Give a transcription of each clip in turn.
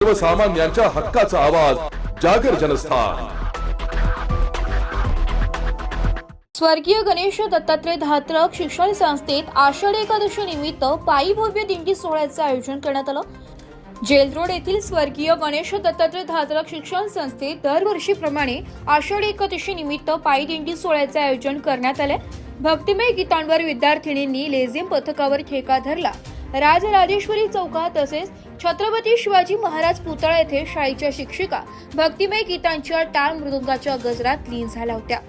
सर्वसामान्यांच्या हक्काचा आवाज जागर जनस्थान। स्वर्गीय गणेश दत्तात्रय धात्रक शिक्षण संस्थेत आषाढी एकादशी निमित्त पायी भव्य दिंडी सोहळ्याचे आयोजन करण्यात आलं। जेल रोड येथील स्वर्गीय गणेश दत्तात्रय धात्रक शिक्षण संस्थेत दरवर्षीप्रमाणे आषाढी एकादशी निमित्त पायी दिंडी सोहळ्याचे आयोजन करण्यात आले। भक्तिमय गीतांवर विद्यार्थिनींनी लेझिम पथकावर ठेका धरला। राजराजेश्वरी चौकात तसेच छत्रपती शिवाजी महाराज पुतळा येथे शाळेच्या शिक्षिका भक्तिमय गीतांच्या टाळ मृदुंगाच्या गजरात लीन झाल्या होत्या।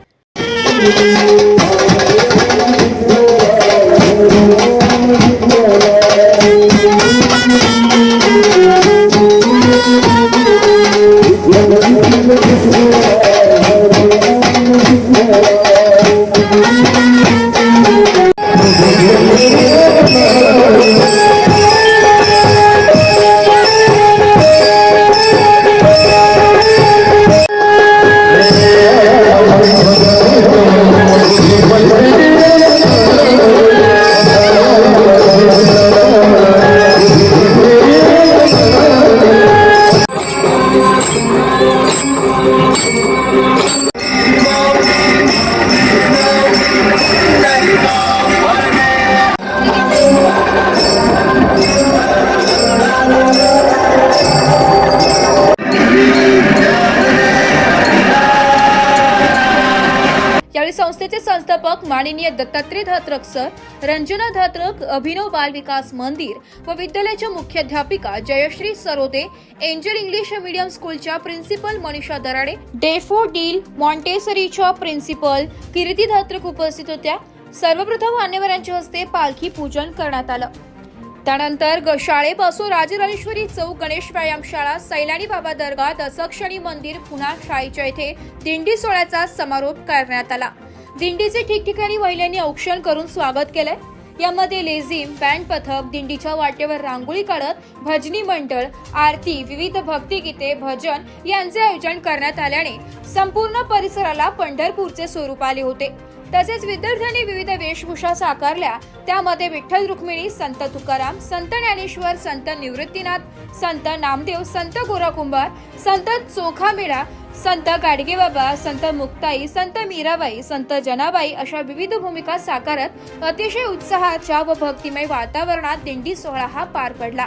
यावेळी संस्थेचे संस्थापक माननीय दत्तात्रय धात्रक सर, रंजना धात्रक, अभिनव बाल विकास मंदिर व विद्यालयाच्या मुख्याध्यापिका Jayashree Sarode, angel English medium स्कूलच्या प्रिन्सिपल मनीषा दराडे, डेफोडिल मॉन्टेसरीच्या प्रिन्सिपल कीर्ती धात्रक उपस्थित होत्या। सर्वप्रथम मान्यवरांच्या हस्ते पालखी पूजन करण्यात आलं। त्यानंतर शाळेपासून राजराजेश्वरी चौक, गणेश व्यायामशाळा, सैलानी बाबा दर्गा, दसक्षणी मंदिर, पुन्हा शाळेच्या येथे दिंडी सोहळ्याचा समारोप करण्यात आला। दिंडीचे ठिकठिकाणी महिलांनी औक्षण करून स्वागत केले। यामध्ये लेझिम, बँड पथक, दिंडीच्या वाटेवर रांगोळी काढत भजनी मंडळ, आरती, विविध भक्तिगीते, भजन यांचे आयोजन करण्यात आल्याने संपूर्ण परिसराला पंढरपूरचे स्वरूप आले होते। तसेच विद्यार्थ्यांनी विविध वेशभूषा साकारल्या। त्यामध्ये विठ्ठल रुक्मिणी, संत तुकाराम, संत ज्ञानेश्वर, संत निवृत्तीनाथ, संत नामदेव, संत गोराकुंभार, संत चोखामेळा, संत गाडगेबाबा, संत मुक्ताई, संत मीराबाई, संत जनाबाई अशा विविध भूमिका साकारत अतिशय उत्साहाच्या व भक्तिमय वातावरणात दिंडी सोहळा हा पार पडला।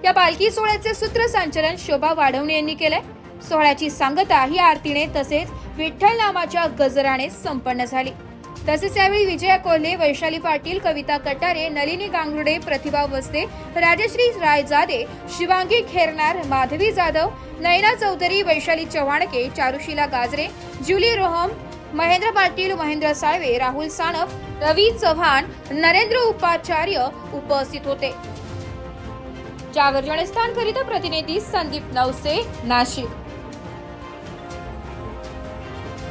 या पालखी सोहळ्याचे सूत्रसंचालन शोभा वाढवणे यांनी केले। सोहळ्याची सांगता ही आरतीने तसेच विठ्ठल नामाच्या गजराने संपन्न झाली। तसेच यावेळी विजया कोल्हे, वैशाली पाटील, कविता कटारे, नलिनी गांगुर्डे, प्रतिभा वस्ते, राजश्री रायजादे, शिवांगी खेरनार, माधवी जाधव, नयना चौधरी, वैशाली चव्हाणके, चारुशीला गाजरे, जुली रोहम, महेंद्र पाटील, महेंद्र साळवे, राहुल सानफ, रवी चव्हाण, नरेंद्र उपाचार्य उपस्थित होते। जागर जनस्थान करिता प्रतिनिधी संदीप नवसे, नाशिक।